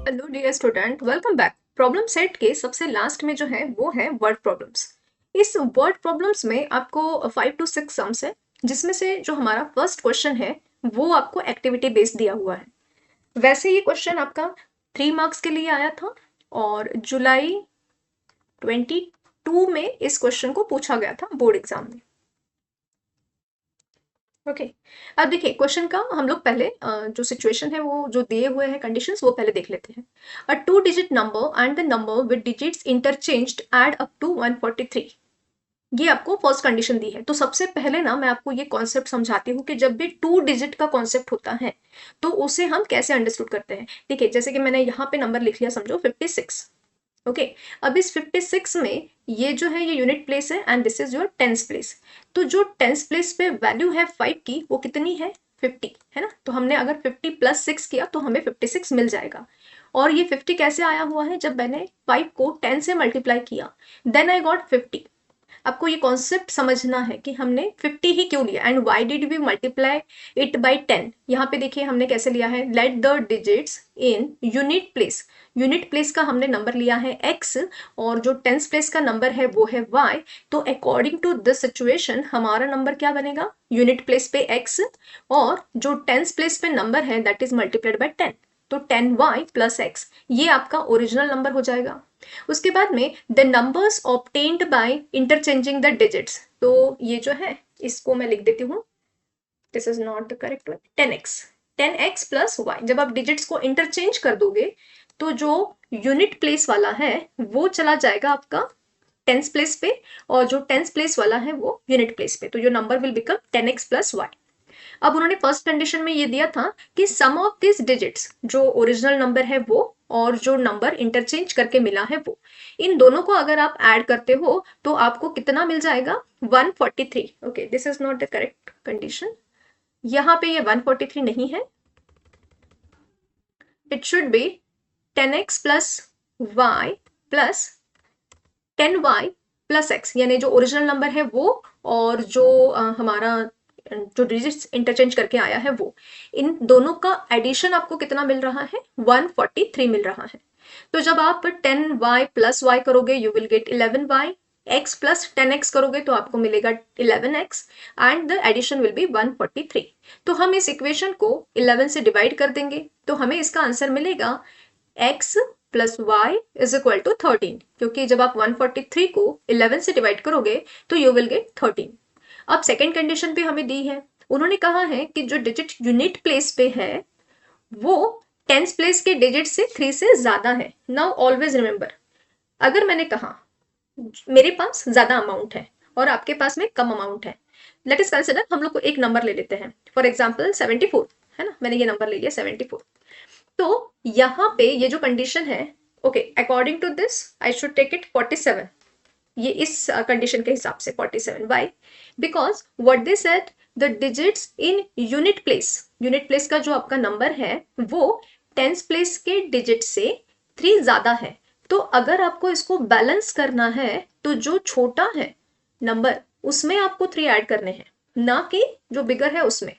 Hello dear student, welcome back. Problem set के सबसे last में जो है वो है वर्ड प्रॉब्लम्स। इस वर्ड प्रॉब्लम्स में आपको 5 to 6 सम्स है, जिसमें से जो हमारा फर्स्ट क्वेश्चन है वो आपको एक्टिविटी बेस्ड दिया हुआ है। वैसे ये क्वेश्चन आपका 3 मार्क्स के लिए आया था और जुलाई 22 में इस क्वेश्चन को पूछा गया था बोर्ड एग्जाम में। ओके अब देखिए क्वेश्चन का हम लोग पहले जो सिचुएशन है वो जो दिए हुए हैं कंडीशंस वो पहले देख लेते हैं। A 2 digit number and the number with digits interchanged add up to 143। ये आपको फर्स्ट कंडीशन दी है। तो सबसे पहले ना मैं आपको ये कॉन्सेप्ट समझाती हूँ कि जब भी 2 डिजिट का कॉन्सेप्ट होता है तो उसे हम कैसे अंडरस्टूड करते हैं। ठीक है, जैसे कि मैंने यहाँ पे नंबर लिख लिया, समझो 56। ओके अब इस 56 में ये जो है ये यूनिट प्लेस है and this is your tens place. तो जो टेंस प्लेस पे वैल्यू है 5 की वो कितनी है, 50 है ना। तो हमने अगर 50 + 6 किया तो हमें 56 मिल जाएगा। और ये 50 कैसे आया हुआ है, जब मैंने 5 को 10 से मल्टीप्लाई किया देन आई गॉट 50। आपको ये कॉन्सेप्ट समझना है कि हमने 50 ही क्यों लिया and why did we multiply it by 10। यहाँ पे देखिए हमने कैसे लिया है, let the digits in unit place. Unit place का हमने नंबर लिया है x और जो टेंस प्लेस का नंबर है वो है y। तो अकॉर्डिंग टू दिस सिचुएशन हमारा नंबर क्या बनेगा, यूनिट प्लेस पे x और जो टेंस प्लेस पे नंबर है दैट इज मल्टीप्लाइड बाय 10। तो 10y + x ये आपका ओरिजिनल नंबर हो जाएगा। उसके बाद में the numbers obtained by interchanging the digits. तो ये जो है इसको मैं लिख देती हूँ, this is not the correct one. 10x 10x + y। जब आप डिजिट्स को इंटरचेंज कर दोगे तो जो यूनिट प्लेस वाला है वो चला जाएगा आपका टेंस प्लेस पे और जो टेंस प्लेस वाला है वो यूनिट प्लेस पे। तो your number will become 10x + y। अब उन्होंने फर्स्ट कंडीशन में ये दिया था कि सम ऑफ दिस डिजिट्स, जो ओरिजिनल नंबर है वो और जो नंबर इंटरचेंज करके मिला है वो, इन दोनों को अगर आप ऐड करते हो तो आपको कितना मिल जाएगा, 143। Okay this is not the correct condition. यहाँ पे ये 143 नहीं है, it should be 10x + y + 10y + x, यानी जो ओरिजिनल नंबर है वो और जो हमारा जो डिजिट्स इंटरचेंज करके आया है वो, इन दोनों का एडिशन आपको कितना मिल रहा है, 143 मिल रहा है। तो जब आप 10y + y करोगे you will gate 11y, x + 10x करोगे तो आपको मिलेगा 11x and the addition will be 143। तो हम इस इक्वेशन को 11 से डिवाइड कर देंगे तो हमें इसका आंसर मिलेगा x + y = 13, क्योंकि जब आप 143 को 11 से डिवाइड करोगे तो यू विल गेट 13। अब सेकेंड कंडीशन पे हमें दी है, उन्होंने कहा है कि जो डिजिट यूनिट प्लेस पे है वो टेंस प्लेस के डिजिट से 3 से ज्यादा है। नाउ ऑलवेज रिमेंबर, अगर मैंने कहा मेरे पास ज्यादा अमाउंट है और आपके पास में कम अमाउंट है, लेट इज कंसिडर, हम लोग को एक नंबर ले लेते हैं, फॉर एग्जाम्पल 74 है ना, मैंने ये नंबर ले लिया 74। तो यहाँ पे ये जो कंडीशन है, okay according to this I should take it 47। ये इस कंडीशन के हिसाब से 47 why, because what they said the digits in unit place का जो आपका नंबर है वो टेंस प्लेस के डिजिट से 3 ज्यादा है। तो अगर आपको इसको बैलेंस करना है तो जो छोटा है नंबर उसमें आपको 3 ऐड करने हैं, ना कि जो बिगर है उसमें।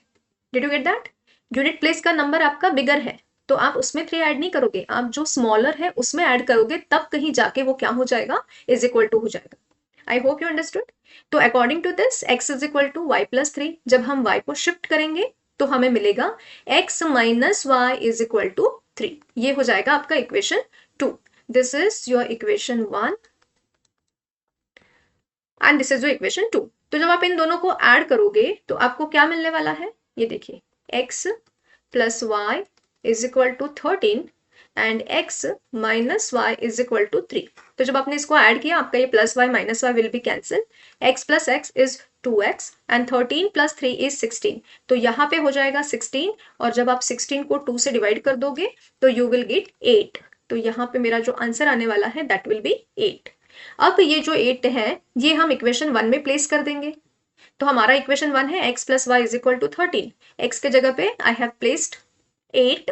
Did you get that, unit place का नंबर आपका बिगर है तो आप उसमें 3 ऐड नहीं करोगे, आप जो स्मॉलर है उसमें ऐड करोगे, तब कहीं जाके वो क्या हो जाएगा, = हो जाएगा। I hope you understood. तो according to this x = y + 3, जब हम y को शिफ्ट करेंगे तो हमें मिलेगा x - y = 3। ये हो जाएगा आपका equation 2। This is your equation 1 and this is your equation 2। तो जब आप इन दोनों को ऐड करोगे तो आपको क्या मिलने वाला है, ये देखिए x + y = 13 and x - y = 3। तो जब आपने इसको ऐड किया आपका ये +y - y will be cancel, x + x is 2x and 13 + 3 is 16। तो यहाँ पे हो जाएगा 16 और जब आप 16 को 2 से डिवाइड कर दोगे तो यू विल गेट 8। तो यहाँ पे मेरा जो आंसर आने वाला है दैट विल बी 8। अब ये जो 8 है ये हम इक्वेशन 1 में प्लेस कर देंगे। तो हमारा इक्वेशन 1 है x + y = 13। x के जगह पे आई हैव प्लेस्ड 8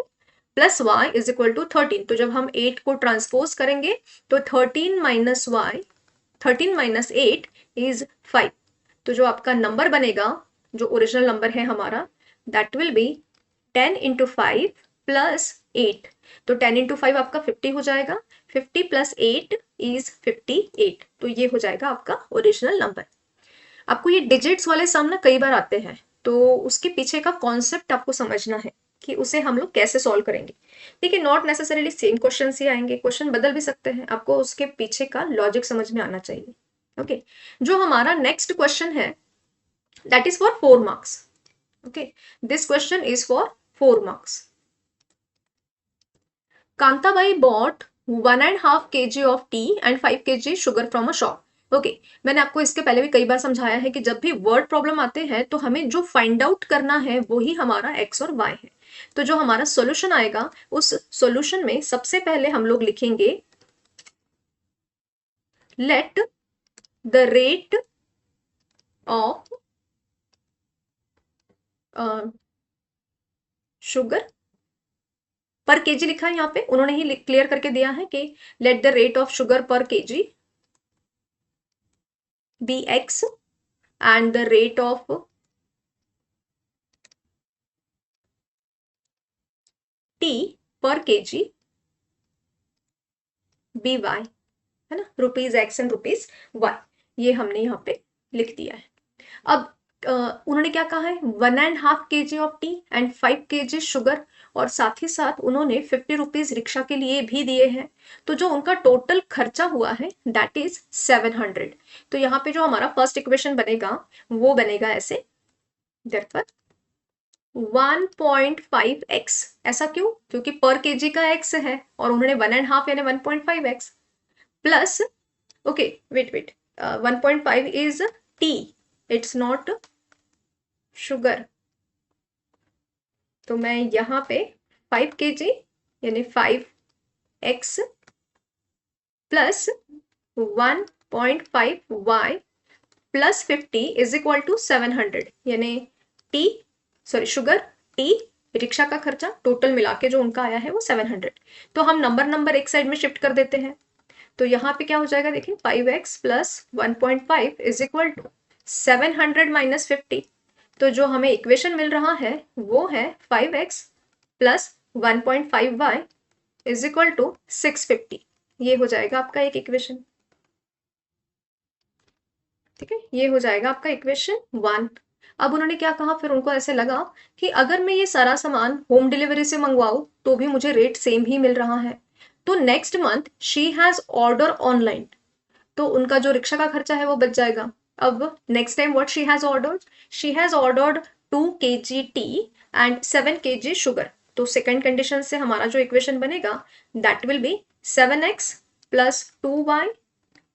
+ y = 13। तो जब हम 8 को ट्रांसपोज करेंगे तो 13 - 8 इज 5। तो जो आपका नंबर बनेगा, जो ओरिजिनल नंबर है हमारा, दैट विल बी 10 × 5 + 8, तो 10 इंटू 5 आपका 50 हो जाएगा, 50 प्लस 8 इज 58, तो ये हो जाएगा आपका ओरिजिनल नंबर। आपको ये डिजिट्स वाले सम ना कई बार आते हैं, तो उसके पीछे का कॉन्सेप्ट आपको समझना है कि उसे हम लोग कैसे सॉल्व करेंगे। देखिए नॉट नेसेसरीली सेम क्वेश्चन ही आएंगे, क्वेश्चन बदल भी सकते हैं, आपको उसके पीछे का लॉजिक समझ में आना चाहिए। ओके, जो हमारा नेक्स्ट क्वेश्चन है that is for 4 marks. Okay, this question is for 4 marks. Kantabai bought 1.5 kg of tea and 5 kg sugar from a shop. Okay, मैंने आपको इसके पहले भी कई बार समझाया है कि जब भी वर्ड प्रॉब्लम आते हैं तो हमें जो फाइंड आउट करना है वो ही हमारा एक्स और वाई है। तो जो हमारा सॉल्यूशन आएगा उस सॉल्यूशन में सबसे पहले हम लोग लिखेंगे late the rate of sugar per KG लिखा है यहाँ पे, उन्होंने ही क्लियर करके दिया है कि let the rate of sugar per KG be X and the rate of tea per KG be Y, है ना, rupees X and rupees Y, ये हमने यहाँ पे लिख दिया है। अब उन्होंने क्या कहा है, 1.5 kg of tea and 5 kg sugar, और साथ ही साथ उन्होंने 50 रुपीज रिक्शा के लिए भी दिए हैं। तो जो उनका टोटल खर्चा हुआ है दैट इज 700। तो यहाँ पे जो हमारा फर्स्ट इक्वेशन बनेगा वो बनेगा ऐसे, देयरफॉर 1.5x। ऐसा क्यों, क्योंकि पर केजी का x है और उन्होंने 1.5 यानी 1.5x plus, okay wait wait, 1.5 is tea, it's not sugar. तो मैं यहाँ पे 5 kg यानी 5x plus 1.5y plus 50 is equal to 700, यानी टी, सॉरी शुगर, टी, रिक्शा का खर्चा, टोटल मिला के जो उनका आया है वो 700। तो हम नंबर नंबर एक साइड में शिफ्ट कर देते हैं, तो यहाँ पे क्या हो जाएगा देखिए, 5x plus 1.5 is equal to 700 minus 50। तो जो हमें इक्वेशन मिल रहा है वो है 5x plus 1.5y is equal to 650। ये हो जाएगा आपका एक इक्वेशन, ठीक है, ये हो जाएगा आपका इक्वेशन 1। अब उन्होंने क्या कहा, फिर उनको ऐसे लगा कि अगर मैं ये सारा सामान होम डिलीवरी से मंगवाऊं तो भी मुझे रेट सेम ही मिल रहा है, तो next month she has order online, तो उनका जो रिक्शा का खर्चा है वो बच जाएगा। अब next time what she has ordered 2 kg tea and 7 kg sugar. तो सेकेंड कंडीशन से हमारा जो इक्वेशन बनेगा that will be 7x plus 2y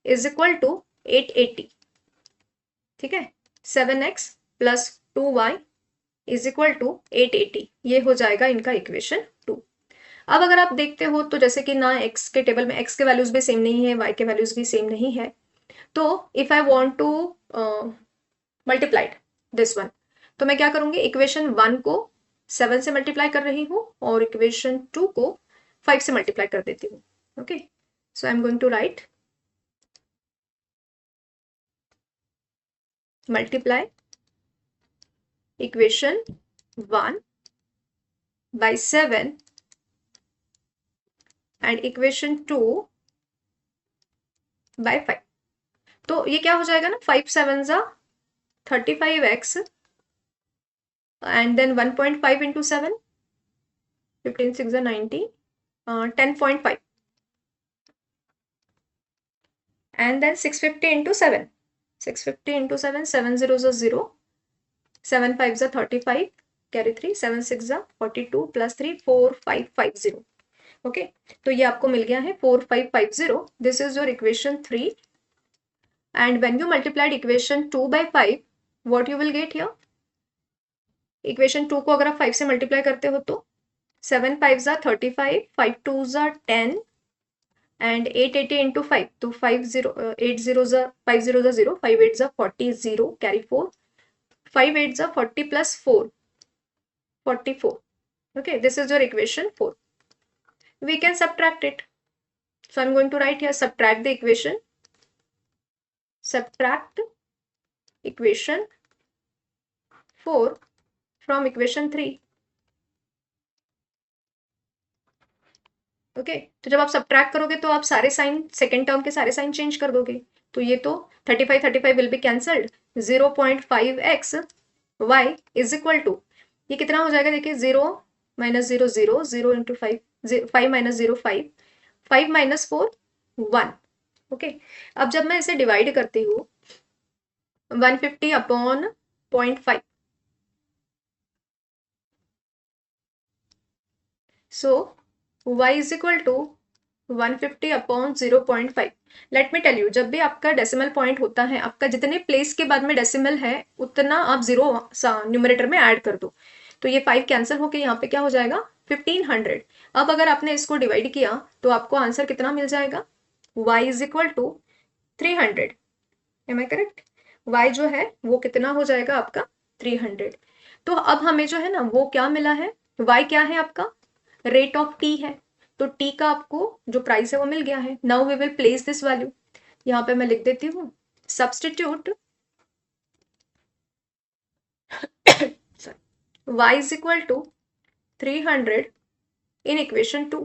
is equal to 880, ठीक है, 7x plus 2y is equal to 880, ये हो जाएगा इनका इक्वेशन 2। अब अगर आप देखते हो तो जैसे कि ना x के टेबल में x के वैल्यूज भी सेम नहीं है, y के वैल्यूज भी सेम नहीं है, तो if I want two multiplied this one, तो मैं क्या करूंगी, इक्वेशन 1 को 7 से मल्टीप्लाई कर रही हूँ और इक्वेशन 2 को 5 से मल्टीप्लाई कर देती हूँ। Okay, so I am going to write multiply equation 1 by 7 and equation 2 by 5। तो ये क्या हो जाएगा ना, 5 7 जा 35x and then 1.5 into 7, 15 6 जा 90, 10.5 and then 650 into 7, 650 into 7, 7 0 जा 0, 7 5 जा 35, carry 3, 7 6 जा 42 plus 3 4550। ओके, तो ये आपको मिल गया है 4550। This is your equation 3 and when you multiplied equation 2 by 5 what you will get here, equation 2 को अगर आप 5 से मल्टीप्लाई करते हो तो 7 5 जा 35, 5 2 जा 10 एंड 880 इंटू 5, तो 5 0 8 0 जा 5 0 जा 0, 5 8 जा 40 0, कैरी 4, 5 8 जा 40 plus 4 44। okay, this is your equation 4। we can subtract it, so I'm going to write here subtract the equation, subtract equation 4 from equation 3। Okay, तो जब आप सब्ट्रैक्ट करोगे तो आप सारे साइन, सेकेंड टर्म के सारे साइन चेंज कर दोगे। तो ये तो 35 will be cancelled. 0.5x y is equal to, ये कितना हो जाएगा देखिए, 0 minus 0 0, 0 into 5, 5 minus 0 5, 5 minus 4 1। Okay, अब जब मैं इसे डिवाइड करती हूँ 150 upon 0.5, so y is equal to 150 upon 0.5। Let me tell you, जब भी आपका डेसिमल पॉइंट होता है, आपका जितने प्लेस के बाद में डेसिमल है उतना आप जीरो न्यूमरेटर में ऐड कर दो। तो ये 5 कैंसिल होके यहाँ पे क्या हो जाएगा, 1500। अब अगर आपने इसको डिवाइड किया तो आपको आंसर कितना मिल जाएगा, y is equal to 300। Am I correct? y जो है वो कितना हो जाएगा आपका, 300। तो अब हमें जो है ना वो क्या मिला है, y क्या है आपका, रेट ऑफ टी है। तो टी का आपको जो प्राइस है वो मिल गया है। Now we will place this value, यहाँ पे मैं लिख देती हूँ, substitute y is equal to 300 in equation 2।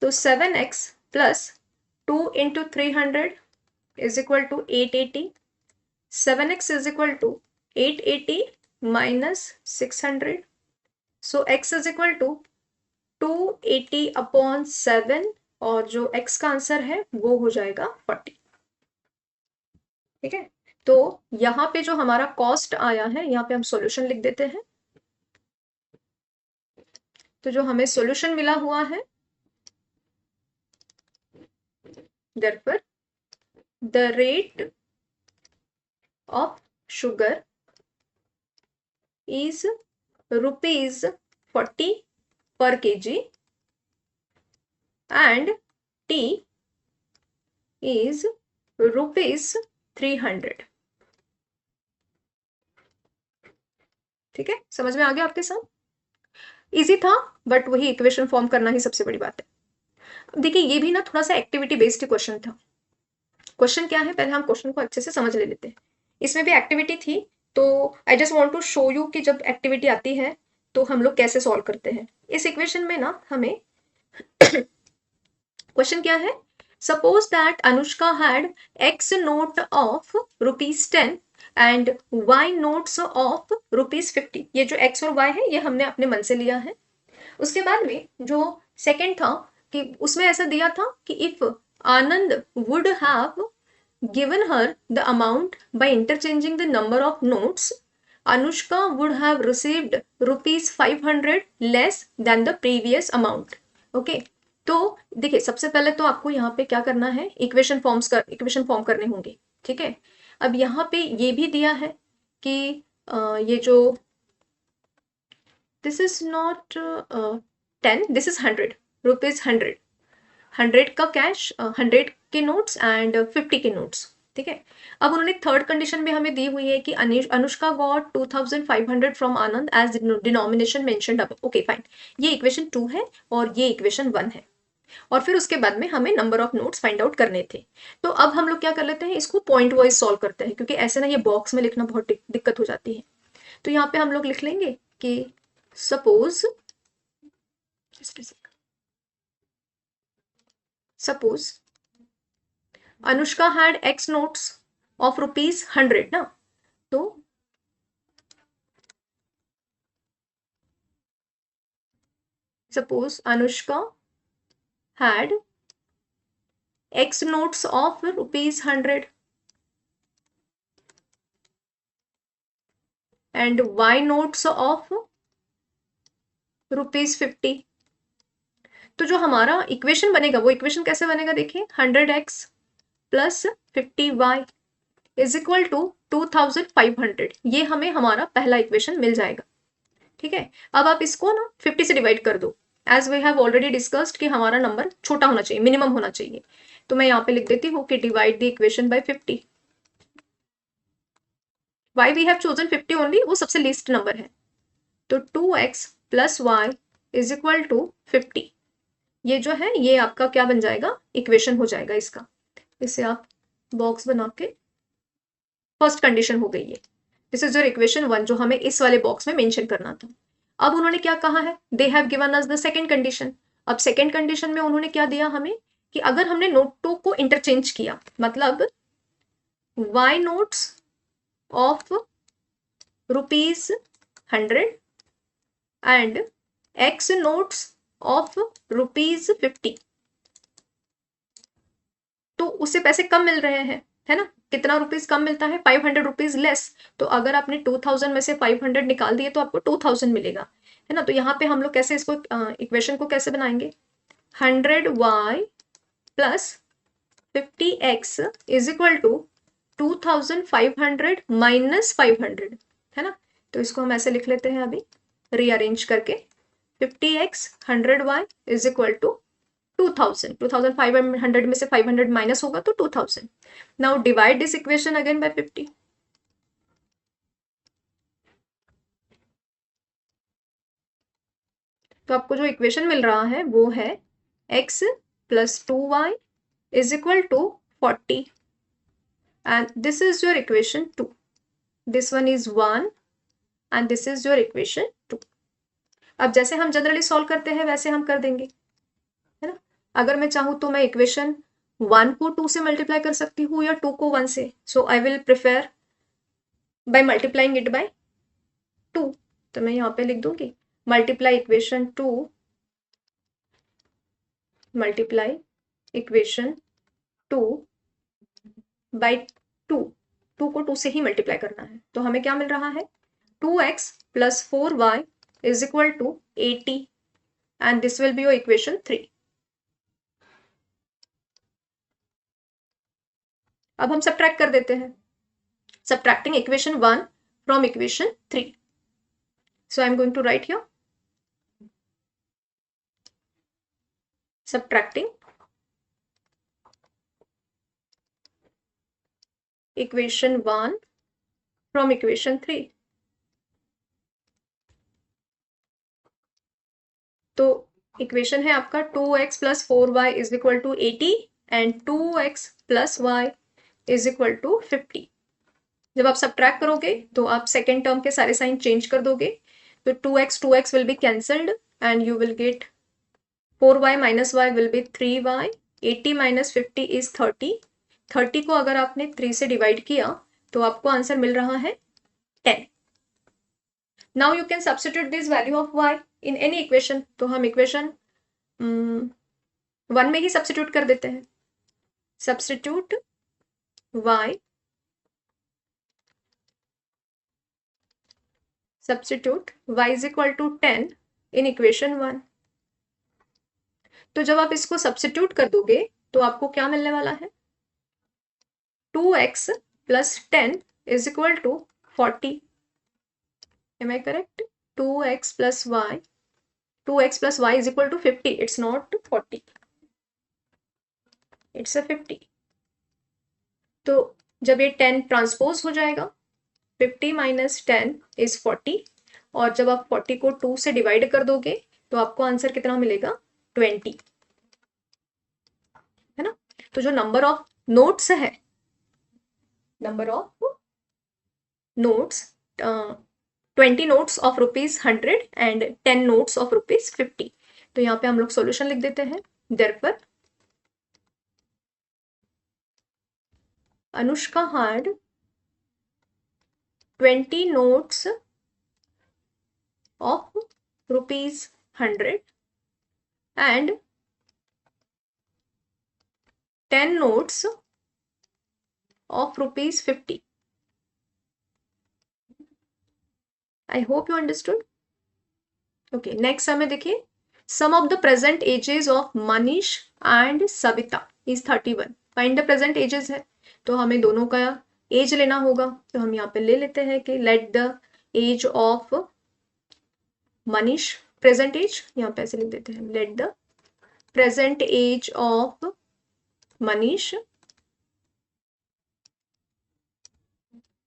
तो 7x plus 2 into 300 is equal to 880। 7x is equal to 880 minus 600। So x is equal to 280 upon 7, और जो x का आंसर है वो हो जाएगा 40। ठीक है, तो यहाँ पे जो हमारा कॉस्ट आया है, यहाँ पे हम सॉल्यूशन लिख देते हैं। तो जो हमें सॉल्यूशन मिला हुआ है, therefore the rate of sugar is rupees 40 per kg and tea is rupees 300। ठीक है, समझ में आ गया आपके साथ? इजी था, बट वही इक्वेशन फॉर्म करना ही सबसे बड़ी बात है। अब देखिए ये भी ना थोड़ा सा एक्टिविटी बेस्ड क्वेश्चन था। क्वेश्चन क्या है, पहले हम क्वेश्चन को अच्छे से समझ ले लेते हैं। इसमें भी एक्टिविटी थी, तो I just want to show you कि जब एक्टिविटी आती है तो हम लोग कैसे सॉल्व करते हैं। इस इक्वेशन में ना हमें क्वेश्चन क्या है, suppose that Anushka had x note of ₹10 and y notes of ₹50। ये जो एक्स और वाई है ये हमने अपने मन से लिया है। उसके बाद में जो सेकंड था कि उसमें ऐसा दिया था कि if Anand would have given her the amount by interchanging the number of notes, Anushka would have received ₹500 less than the previous amount। Okay, तो देखिए सबसे पहले तो आपको यहाँ पे क्या करना है, इक्वेशन फॉर्म करने होंगे। ठीक है, अब यहाँ पे ये भी दिया है कि ये जो this is not 10, this is 100 rupees, 100 का कैश, 100 के नोट्स एंड 50 के नोट्स। ठीक है, अब उन्होंने थर्ड कंडीशन भी हमें दी हुई है कि Anushka got 2500 from Anand as denomination mentioned अब। ओके फाइन, ये इक्वेशन 2 है और ये इक्वेशन 1 है, और फिर उसके बाद में हमें number of notes find out करने थे। तो अब हम लोग क्या कर लेते हैं, इसको पॉइंट वाइज सॉल्व करते हैं, क्योंकि ऐसे ना ये बॉक्स में लिखना बहुत दिक्कत हो जाती है। तो यहाँ पे हम लोग लिख लेंगे कि suppose Anushka had x notes of ₹100 ना, तो suppose Anushka had x notes of ₹100 and y notes of ₹50। तो जो हमारा इक्वेशन बनेगा वो इक्वेशन कैसे बनेगा, देखिए 100x plus 50y is equal to 2500। ये हमें हमारा पहला इक्वेशन मिल जाएगा। ठीक है, अब आप इसको ना 50 से डिवाइड कर दो, as we have already discussed कि हमारा नंबर छोटा होना चाहिए, मिनिमम होना चाहिए। तो मैं यहाँ पे लिख देती हूँ कि divide the equation by 50। Why we have chosen 50 only, वो सबसे लीस्ट नंबर है। तो 2x plus y is equal to 50। ये जो है ये आपका क्या बन जाएगा, इक्वेशन हो जाएगा इसका। इसे आप बॉक्स बना के, फर्स्ट कंडीशन हो गई है, दिस इज योर इक्वेशन 1 जो हमें इस वाले बॉक्स में मेंशन करना था। अब उन्होंने क्या कहा है, they have given us the second condition. अब सेकेंड कंडीशन में उन्होंने क्या दिया हमें कि अगर हमने नोट टू को इंटरचेंज किया, मतलब y notes of ₹100 and x notes of ₹50, तो उससे पैसे कम मिल रहे हैं, है ना। कितना रुपीज कम मिलता है, 500 रुपीज लेस। तो अगर आपने 2000 में से 500 निकाल दिए तो आपको 2000 मिलेगा, है ना। तो यहाँ पे हम लोग कैसे इसको इक्वेशन को कैसे बनाएंगे, 100y plus 50x is equal to 2500 minus 500, है ना। तो इसको हम ऐसे लिख लेते हैं अभी रीअरेंज करके, 50x 100y is equal to 2500 में से 500 माइनस होगा तो 2000। Now divide this equation again by 50। तो आपको जो इक्वेशन मिल रहा है वो है x plus 2y is equal to 40 and this is your equation 2। This one is 1 and this is your equation 2। अब जैसे हम जनरली सॉल्व करते हैं वैसे हम कर देंगे, है ना। अगर मैं चाहूँ तो मैं इक्वेशन 1 को 2 से मल्टीप्लाई कर सकती हूँ या 2 को 1 से। So I will prefer by multiplying it by 2। तो मैं यहाँ पे लिख दूंगी multiply equation 2, multiply equation 2 by 2। 2 को 2 से ही मल्टीप्लाई करना है। तो हमें क्या मिल रहा है, 2x plus 4y is equal to 80 and this will be your equation 3। अब हम सब्ट्रैक्ट कर देते हैं, subtracting equation 1 from equation 3. So I am going to write here subtracting equation 1 from equation 3. तो इक्वेशन है आपका 2x plus 4y is equal to 80 and 2x plus y is equal to 50। जब आप सब्ट्रैक्ट करोगे तो आप सेकेंड टर्म के सारे साइन चेंज कर दोगे, तो 2x will be cancelled and you will gate 4y minus y will be 3y, 80 minus 50 is 30। 30 को अगर आपने 3 से डिवाइड किया तो आपको आंसर मिल रहा है 10। Now you can substitute this value of y in any equation. तो हम इक्वेशन 1 में ही सब्स्टिट्यूट कर देते हैं, substitute y, substitute y is equal to 10 in equation 1। तो जब आप इसको सब्स्टिट्यूट कर दोगे तो आपको क्या मिलने वाला है, 2x plus 10 is equal to 40। Am I correct? 2x plus y, 2x plus y is equal to 50. It's not 40. It's a 50. तो जब ये 10 ट्रांसपोज हो जाएगा, 50 माइनस 10 इज 40, और जब आप 40 को 2 से डिवाइड कर दोगे तो आपको आंसर कितना मिलेगा, 20, है ना। तो जो नंबर ऑफ नोट्स है, number of notes 20 notes of ₹100 and 10 notes of ₹50। तो यहाँ पे हम लोग सॉल्यूशन लिख देते हैं, therefore Anushka had 20 notes of ₹100 and 10 notes of ₹50. I hope you understood. Okay, next हमें देखिए, sum of the present ages of Manish and Savita is 31. Find the present ages है, तो हमें दोनों का एज लेना होगा। तो हम यहाँ पे ले लेते हैं कि let the age of Manish, present age यहाँ पे ऐसे लिख देते हैं, let the present age of Manish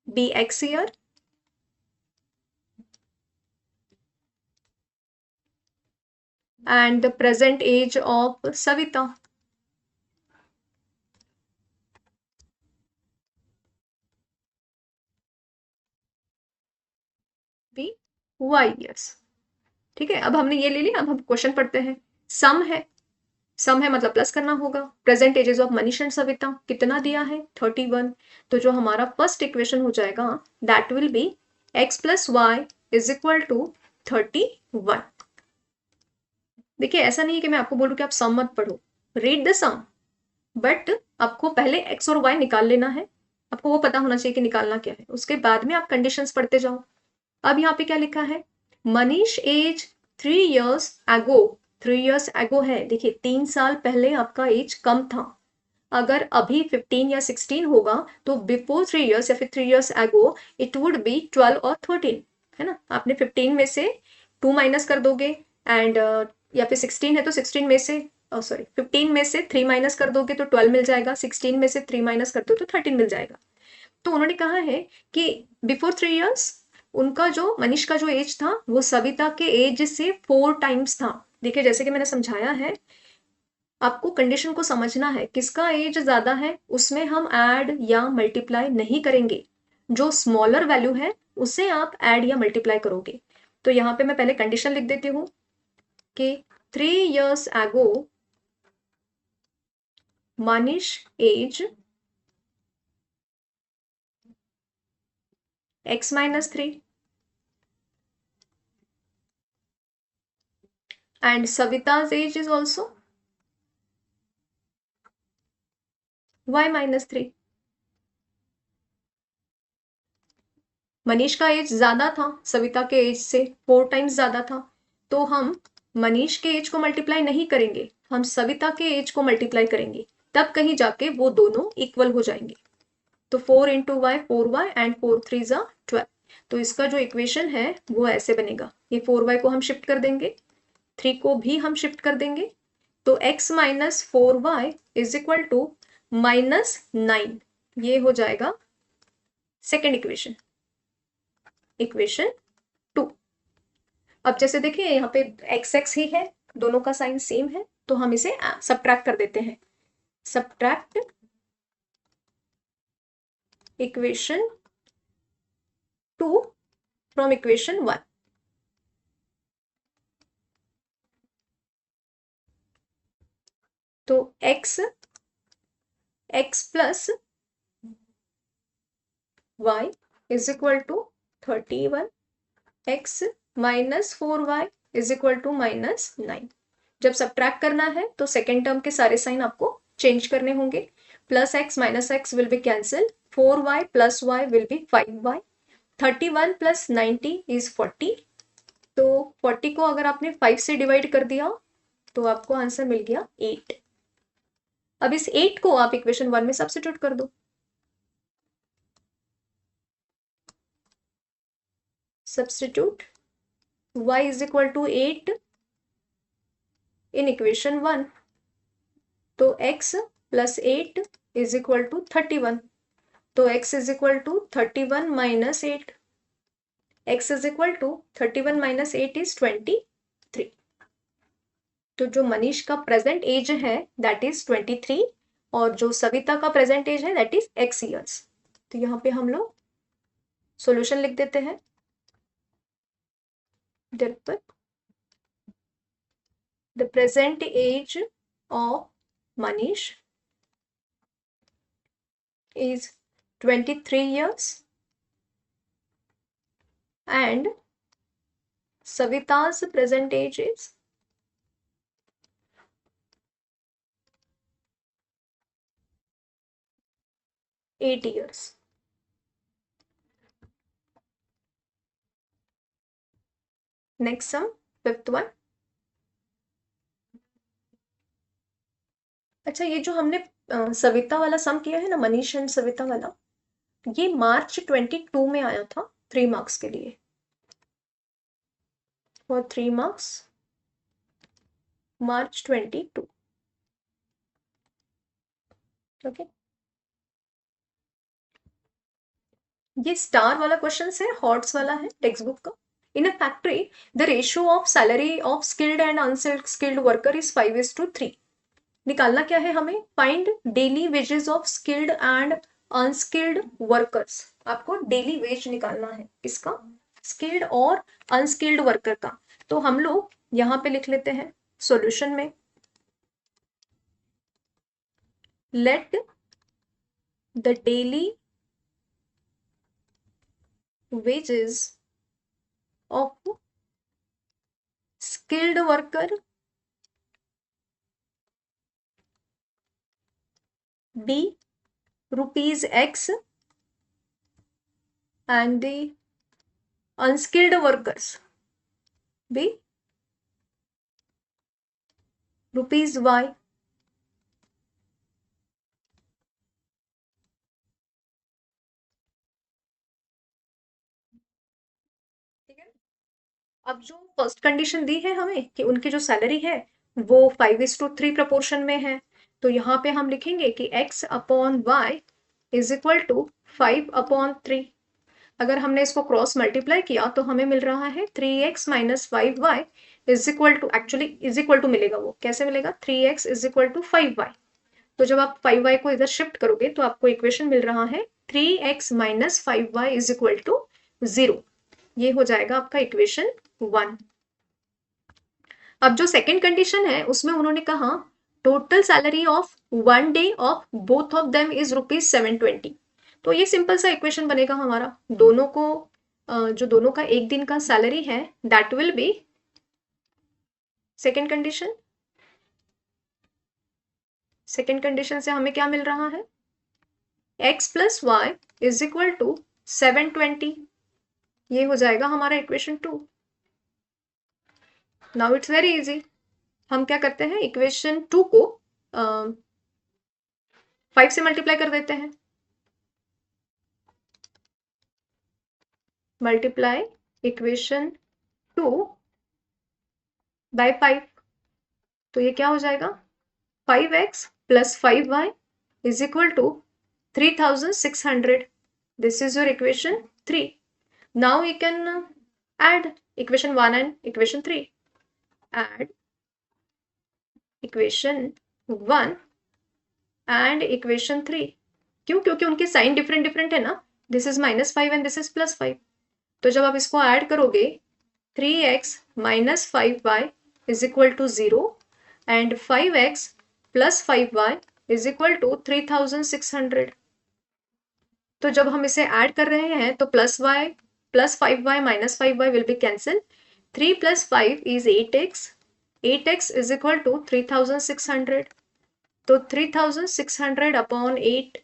be x year and the present age of Savita be y years. ठीक है, अब हमने ये ले लिया, अब हम क्वेश्चन पढ़ते हैं। सम है, सम है मतलब प्लस करना होगा। Present ages of Manish and Savita कितना दिया है, 31। तो जो हमारा फर्स्ट इक्वेशन हो जाएगा that will be x plus y is equal to 31। देखिए ऐसा नहीं है कि मैं आपको बोलूं कि आप सम मत पढ़ो, रीड द सम, बट आपको पहले x और y निकाल लेना है। आपको वो पता होना चाहिए कि निकालना क्या है, उसके बाद में आप कंडीशंस पढ़ते जाओ। अब यहाँ पे क्या लिखा है, मनीष एज 3 years एगो, 3 years एगो है, देखिए 3 साल पहले आपका एज कम था। अगर अभी 15 या 16 होगा तो बिफोर 3 years या फिर 3 years एगो इट वुड बी 12 और 13, है ना। आपने 15 में से 2 माइनस कर दोगे एंड या फिर 16 है तो 16 में से सॉरी 15 में से 3 माइनस कर दोगे तो 12 मिल जाएगा, 16 में से 3 माइनस कर दो तो 13 मिल जाएगा। तो उन्होंने कहा है कि बिफोर 3 years उनका जो मनीष का जो एज था वो सविता के एज से 4 टाइम्स था। देखिए जैसे कि मैंने समझाया है, आपको कंडीशन को समझना है, किसका एज ज्यादा है उसमें हम ऐड या मल्टीप्लाई नहीं करेंगे, जो स्मॉलर वैल्यू है उसे आप ऐड या मल्टीप्लाई करोगे। तो यहाँ पे मैं पहले कंडीशन लिख देती हूँ कि 3 years ago Manish age x-3 and Savita's age is also y-3। Manish का एज ज्यादा था सविता के एज से 4 टाइम्स ज्यादा था, तो हम मनीष के एज को मल्टीप्लाई नहीं करेंगे, हम सविता के एज को मल्टीप्लाई करेंगे, तब कहीं जाके वो दोनों इक्वल हो जाएंगे। तो 4 इंटू वाई 4y एंड 4 3 ज़ा 12। तो इसका जो इक्वेशन है वो ऐसे बनेगा, ये 4y को हम शिफ्ट कर देंगे, 3 को भी हम शिफ्ट कर देंगे, तो x minus 4y is equal to -9। ये हो जाएगा सेकेंड इक्वेशन, इक्वेशन 2। अब जैसे देखिए यहाँ पे x ही है, दोनों का साइन सेम है, तो हम इसे सब्ट्रैक्ट कर देते हैं। Subtract equation 2 from equation 1। तो x plus y is equal to 31, x minus 4y is equal to -9। जब सब्ट्रैक्ट करना है तो सेकेंड टर्म के सारे साइन आपको चेंज करने होंगे। Plus x minus x will be cancel, 4y plus y will be 5y, 31 plus 90 is 40। तो 40 को अगर आपने 5 से डिवाइड कर दिया तो आपको आंसर मिल गया 8। अब इस 8 को आप इक्वेशन 1 में सब्स्टिट्यूट कर दो। Substitute y is equal to 8 in equation 1, तो x plus 8 is equal to 31। तो x is equal to 31 minus 8, x is equal to 31 minus 8 is 23। तो जो मनीष का प्रेजेंट एज है दैट इज 23 और जो सविता का प्रेजेंट एज है दैट इज x ईयर्स। तो यहाँ पे हम लोग सॉल्यूशन लिख देते हैं। The present age of Manish is 23 years and Savita's present age is 8 years. Next sum, fifth one. अच्छा ये जो हमने सविता वाला सम किया है ना, मनीष एंड सविता वाला, ये मार्च 22 में आया था 3 मार्क्स के लिए, और 3 मार्क्स मार्च 22। ओके, ये स्टार वाला क्वेश्चन है, हॉट्स वाला है टेक्स्ट बुक का। In a factory the ratio of salary of skilled and unskilled worker is 5:3। निकालना क्या है हमें, find daily wages of skilled and unskilled workers. आपको डेली वेज निकालना है, किसका, स्किल्ड और अनस्किल्ड वर्कर का। तो हम लोग यहाँ पे लिख लेते हैं सॉल्यूशन में, let the daily wages of skilled worker be rupees X and the unskilled workers be rupees Y. ठीक है, अब जो फर्स्ट कंडीशन दी है हमें कि उनकी जो सैलरी है वो 5:3 प्रपोर्शन में है, तो यहाँ पे हम लिखेंगे कि x upon y is equal to 5/3। अगर हमने इसको क्रॉस मल्टीप्लाई किया तो हमें मिल रहा है 3x minus 5y is equal to, actually is equal to मिलेगा, वो कैसे मिलेगा, 3x is equal to 5y। तो जब आप 5y को इधर शिफ्ट करोगे तो आपको इक्वेशन मिल रहा है 3x minus 5y is equal to 0। ये हो जाएगा आपका इक्वेशन 1। अब जो सेकेंड कंडीशन है उसमें उन्होंने कहा total salary of 1 day of both of them is ₹720। तो ये सिंपल सा इक्वेशन बनेगा हमारा, दोनों को जो दोनों का एक दिन का सैलरी है that will be, second condition, second condition से हमें क्या मिल रहा है, x plus y is equal to 720। ये हो जाएगा हमारा equation 2। Now it's very easy, हम क्या करते हैं, इक्वेशन 2 को 5 से मल्टीप्लाई कर देते हैं, मल्टीप्लाई इक्वेशन 2 बाय 5। तो ये क्या हो जाएगा, 5x plus 5y is equal to 3600। This is your equation 3। Now you can add equation 1 and equation 3. Add equation 1 and equation 3. क्यों, क्योंकि उनके साइन डिफरेंट डिफरेंट है ना, this is -5 and this is +5। तो जब आप इसको ऐड करोगे 3x minus 5y is equal to 0 and 5x plus 5y is equal to 3600। तो जब हम इसे ऐड कर रहे हैं तो plus y plus 5y minus 5y will be cancel, 3 plus 5 is 8x, 8x is equal to 3600। तो 3600 अपॉन 8,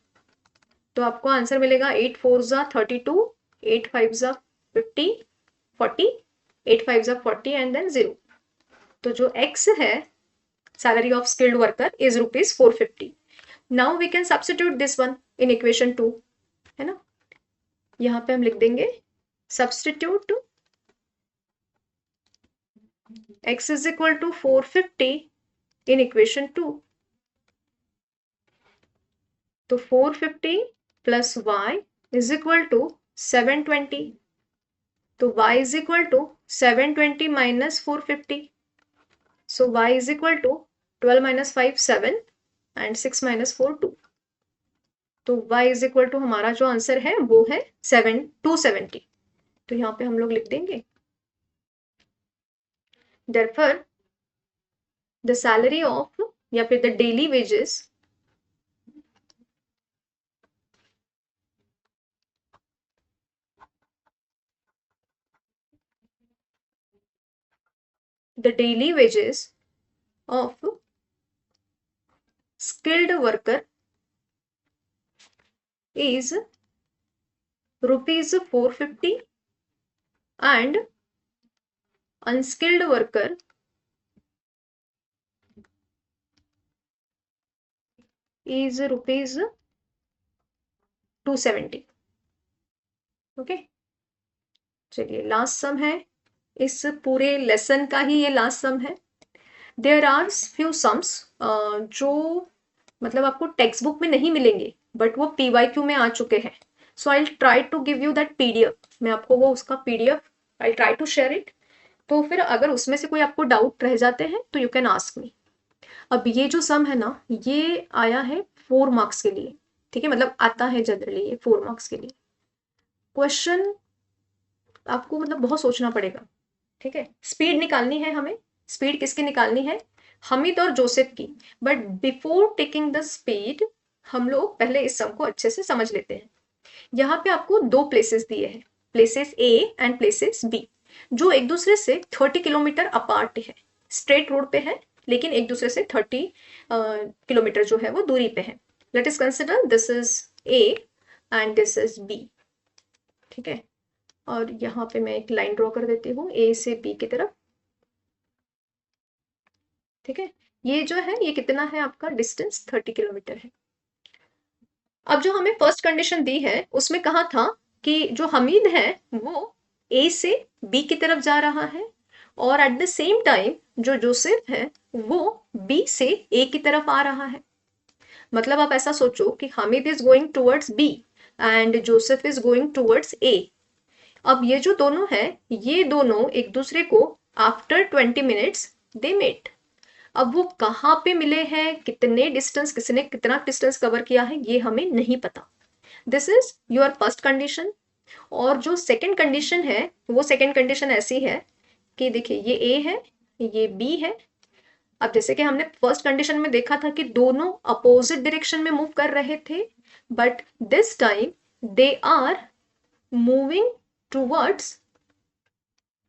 तो आपको आंसर मिलेगा 8 4 जा 32, 8 5 जा 50, 40, 8 5 जा 40 एंड देन 0। तो जो x है salary of skilled worker is ₹450। Now we can substitute this one in equation 2, है ना, यहाँ पे हम लिख देंगे substitute x is equal to 450 in equation 2। तो 450 plus y is equal to 720। तो y is equal to 720 minus 450। So y is equal to 12 minus 5 7 and 6 minus 4 2। तो y इज इक्वल टू हमारा जो आंसर है वो है 270। तो यहाँ पे हम लोग लिख देंगे therefore the salary of या फिर the daily wages of skilled worker is ₹450 and unskilled worker is ₹270। Okay, चलिए लास्ट सम है, इस पूरे लेसन का ही ये लास्ट सम है। देयर आर फ्यू सम्स जो मतलब आपको टेक्स्ट बुक में नहीं मिलेंगे बट वो PYQ में आ चुके हैं। So I try to give you that PDF, मैं आपको वो उसका PDF I try to share it. तो फिर अगर उसमें से कोई आपको डाउट रह जाते हैं तो यू कैन आस्क मी। अब ये जो सम है ना ये आया है 4 मार्क्स के लिए, ठीक है, मतलब आता है जनरली ये 4 मार्क्स के लिए। क्वेश्चन आपको मतलब बहुत सोचना पड़ेगा, ठीक है, स्पीड निकालनी है हमें। स्पीड किसकी निकालनी है? हमिद और जोसेफ की। But before taking the speed हम लोग पहले इस सम को अच्छे से समझ लेते हैं। यहाँ पे आपको दो प्लेसेस दिए हैं, places A and places B, जो एक दूसरे से 30 किलोमीटर अपार्ट है, स्ट्रेट रोड पे है, लेकिन एक दूसरे से 30 किलोमीटर जो है वो दूरी पे है। Let is consider this is A and this is B. ठीक है, और यहाँ पे मैं एक लाइन ड्रॉ कर देती हूँ ए से बी की तरफ। ठीक है, ये जो है ये कितना है आपका डिस्टेंस? 30 किलोमीटर है। अब जो हमें फर्स्ट कंडीशन दी है उसमें कहा था कि जो हमीद है वो ए से बी की तरफ जा रहा है, और एट द सेम टाइम जो जोसेफ है वो बी से ए की तरफ आ रहा है। मतलब आप ऐसा सोचो कि Hamid is going towards B and Joseph is going towards A. अब ये जो दोनों है, ये दोनों एक दूसरे को आफ्टर 20 मिनट्स दे मेट। अब वो कहाँ पे मिले हैं, कितने डिस्टेंस, किसने कितना डिस्टेंस कवर किया है, ये हमें नहीं पता। This is your first condition. और जो सेकंड कंडीशन है वो सेकंड कंडीशन ऐसी है कि देखिए ये ए है, ये बी है। अब जैसे कि हमने फर्स्ट कंडीशन में देखा था कि दोनों अपोजिट डायरेक्शन में मूव कर रहे थे, but this time they are moving towards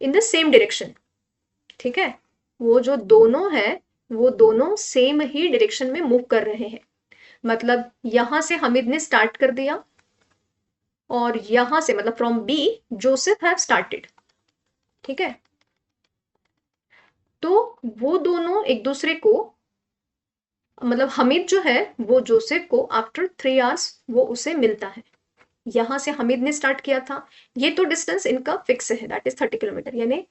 in the same direction. ठीक है, वो जो दोनों है वो दोनों सेम ही डायरेक्शन में मूव कर रहे हैं। मतलब यहां से हमिद ने स्टार्ट कर दिया और यहां से मतलब from B Joseph have started. ठीक है, तो वो दोनों एक दूसरे को, मतलब हमिद जो है वो जोसेफ को आफ्टर 3 आवर्स वो उसे मिलता है। यहां से हमिद ने स्टार्ट किया था, ये तो डिस्टेंस इनका फिक्स है, दैट इज 30 किलोमीटर। यानी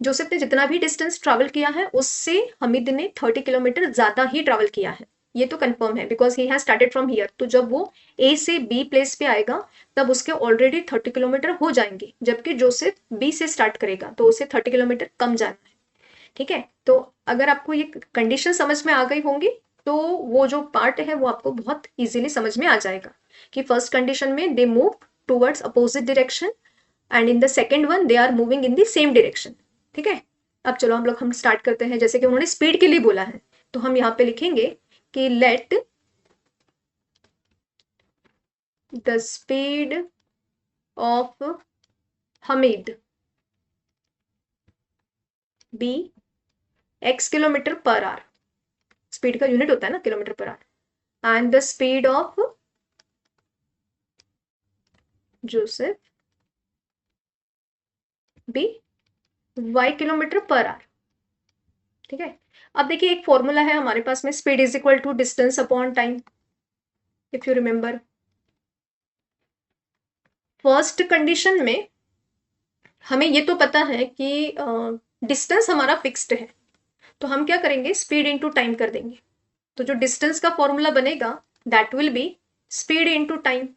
जोसेफ ने जितना भी डिस्टेंस ट्रैवल किया है उससे हमिद ने 30 किलोमीटर ज्यादा ही ट्रैवल किया है, ये तो कंफर्म है because he has started from here. तो जब वो ए से बी प्लेस पे आएगा तब उसके ऑलरेडी 30 किलोमीटर हो जाएंगे, जबकि जोसेफ बी से स्टार्ट करेगा तो उसे 30 किलोमीटर कम जाना है। ठीक है, तो अगर आपको ये कंडीशन समझ में आ गई होंगी तो वो जो पार्ट है वो आपको बहुत इजीली समझ में आ जाएगा कि फर्स्ट कंडीशन में they move towards opposite direction and in the second one they are moving in the same direction. ठीक है, अब चलो हम स्टार्ट करते हैं। जैसे कि उन्होंने स्पीड के लिए बोला है तो हम यहाँ पे लिखेंगे कि let the speed of Hamid be x kilometre per hour. Speed का यूनिट होता है ना kilometre per hour. And the speed of Joseph be y kilometre per hour. ठीक है, अब देखिए एक फॉर्मूला है हमारे पास में, speed is equal to distance upon time. If you remember first condition में हमें ये तो पता है कि डिस्टेंस हमारा फिक्स्ड है, तो हम क्या करेंगे, स्पीड इनटू टाइम कर देंगे। तो जो डिस्टेंस का फॉर्मूला बनेगा that will B speed into time,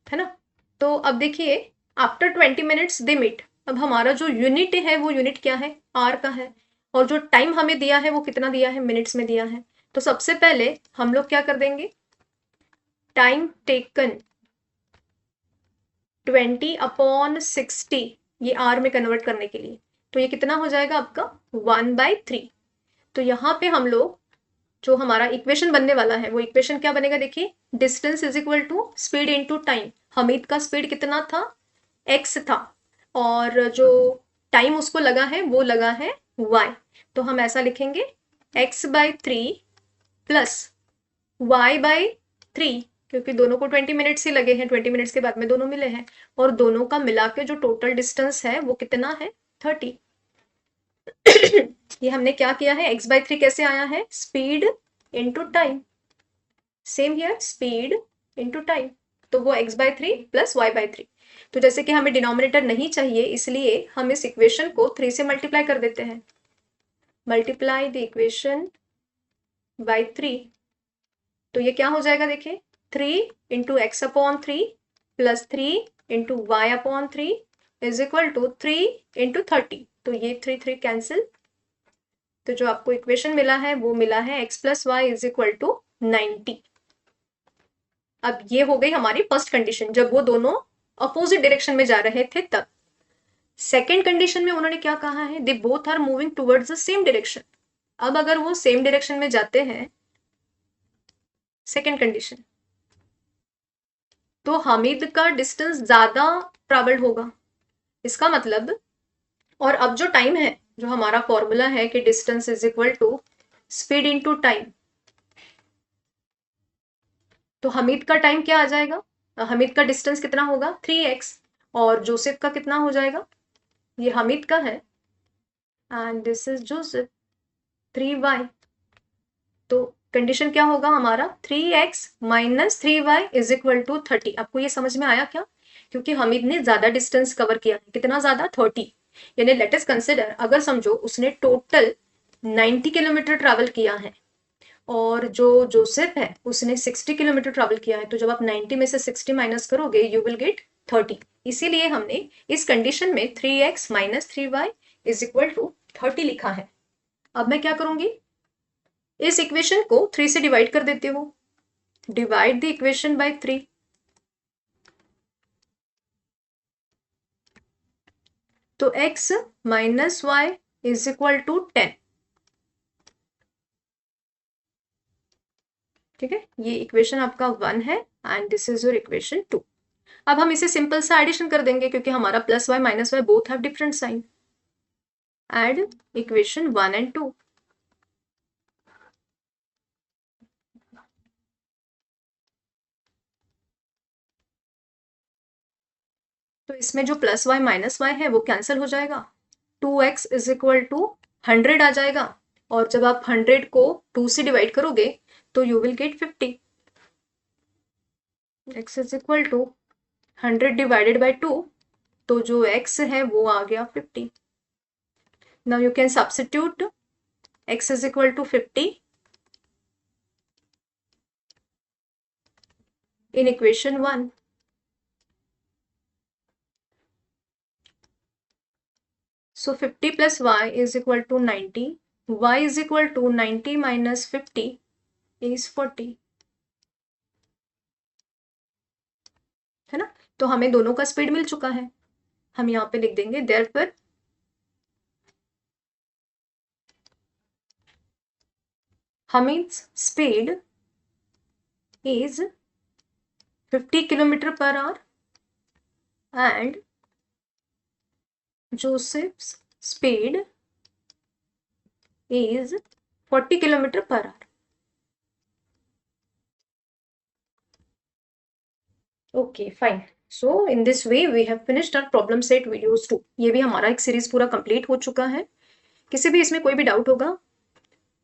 है ना। तो अब देखिए आफ्टर 20 मिनट्स दे मीट। अब हमारा जो यूनिट है वो यूनिट क्या है, आर का है, और जो टाइम हमें दिया है वो कितना दिया है, मिनट्स में दिया है। तो सबसे पहले हम लोग क्या कर देंगे, टाइम टेकन 20/60 ये आर में कन्वर्ट करने के लिए, तो ये कितना हो जाएगा आपका 1/3। तो यहाँ पे हम लोग जो हमारा इक्वेशन बनने वाला है वो इक्वेशन क्या बनेगा, देखिए distance is equal to speed into time. Hamid का स्पीड कितना था, x था, और जो टाइम उसको लगा है वो लगा है y। तो हम ऐसा लिखेंगे x/3 प्लस y/3, क्योंकि दोनों को 20 मिनट्स ही लगे हैं, 20 मिनट्स के बाद में दोनों मिले हैं, और दोनों का मिला के जो टोटल डिस्टेंस है वो कितना है 30। ये हमने क्या किया है, x/3 कैसे आया है, speed into time. Same here speed into time, तो वो x/3 प्लस y/3। तो जैसे कि हमें डिनोमिनेटर नहीं चाहिए इसलिए हम इस इक्वेशन को 3 से मल्टीप्लाई कर देते हैं। मल्टीप्लाई द इक्वेशन बाय 3, तो ये क्या हो जाएगा, देखिए 3 × x/3 plus 3 × y/3 is equal to 3 × 30। तो ये 3 कैंसिल, तो जो आपको इक्वेशन मिला है वो मिला है x + y is equal to 90। अब ये हो गई हमारी फर्स्ट कंडीशन, जब वो दोनों अपोजिट डायरेक्शन में जा रहे थे तब। सेकेंड कंडीशन में उन्होंने क्या कहा है, they both are moving towards the same direction. अब अगर वो सेम डायरेक्शन में जाते हैं, सेकेंड कंडीशन, तो हामिद का डिस्टेंस ज्यादा ट्रेवल्ड होगा। इसका मतलब, और अब जो टाइम है, जो हमारा फॉर्मूला है कि distance is equal to speed into time, तो हमीद का टाइम क्या आ जाएगा, हमीद का डिस्टेंस कितना होगा 3x, और जोसेफ का कितना हो जाएगा, ये हमीद का है and this is Joseph 3y। तो कंडीशन क्या होगा हमारा 3x minus 3y is equal to 30। आपको ये समझ में आया क्या, क्योंकि हमीद ने ज्यादा डिस्टेंस कवर किया है, कितना ज्यादा 30। यानी लेट अस कंसिडर, अगर समझो उसने टोटल 90 किलोमीटर ट्रैवल किया है और जो जोसेफ है उसने 60 किलोमीटर ट्रैवल किया है, तो जब आप 90 में से 60 माइनस करोगे यू विल गेट 30। इसीलिए हमने इस कंडीशन में 3x minus 3y is equal to 30 लिखा है। अब मैं क्या करूंगी, इस इक्वेशन को 3 से डिवाइड कर देती हूँ, डिवाइड द इक्वेशन बाय 3। तो x minus y is equal to 10। ठीक है, ये इक्वेशन आपका 1 है and this is your equation 2। अब हम इसे सिंपल सा एडिशन कर देंगे, क्योंकि हमारा plus y minus y both have different sign. Add equation 1 and 2। तो इसमें जो प्लस वाई माइनस वाई है वो कैंसिल हो जाएगा, 2x इज इक्वल टू 100 आ जाएगा, और जब आप 100 को 2 से डिवाइड करोगे तो you will get 50। x is equal to 100 divided by 2, तो जो x है वो आ गया 50। Now you can substitute x is equal to 50 in equation 1। So 50 plus y is equal to 90. Y is equal to 90 minus 50 is 40, है ना। तो हमें दोनों का स्पीड मिल चुका है, हम यहाँ पे लिख देंगे therefore Hamid's speed is 50 kilometre per hour and Joseph's speed is 40 kilometre per hour. Okay fine, so in this way we have finished our problem set videos 2। ये भी हमारा एक सीरीज पूरा कंप्लीट हो चुका है। किसी भी इसमें कोई भी डाउट होगा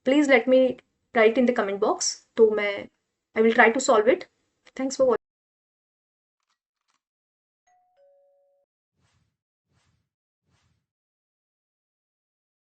please let me write in the comment box, तो मैं I will try to solve it. Thanks for